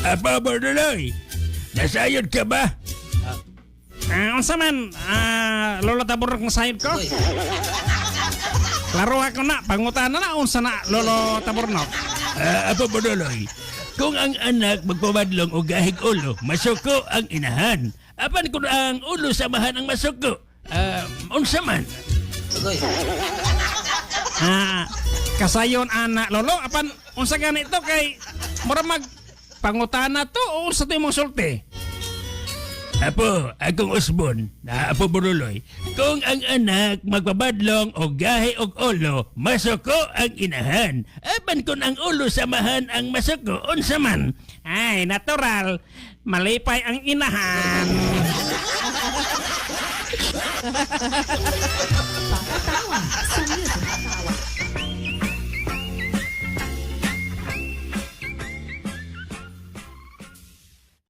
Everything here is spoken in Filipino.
Apa Borduloy? Nasayod ka ba? Unsa man, lolo taburok ng sayod ko? Klaro ako na, pangutana na, unsa na, lolo taburok. Apa Borduloy? Kung ang anak magpabadlong o gahig ulo, masuko ang inahan. Apan kung ang ulo samahan ang masuko, unsa man? Kasayon anak lolo, apan unsa ganito kay mura mag pangutana to o unsa to imong sulti? Apo, akong usbon, na Apo Borduloy, kung ang anak magpabadlong o gahi og ulo, masuko ang inahan. Apan kung ang ulo samahan ang masuko, unsa man? Ay, natural, malipay ang inahan.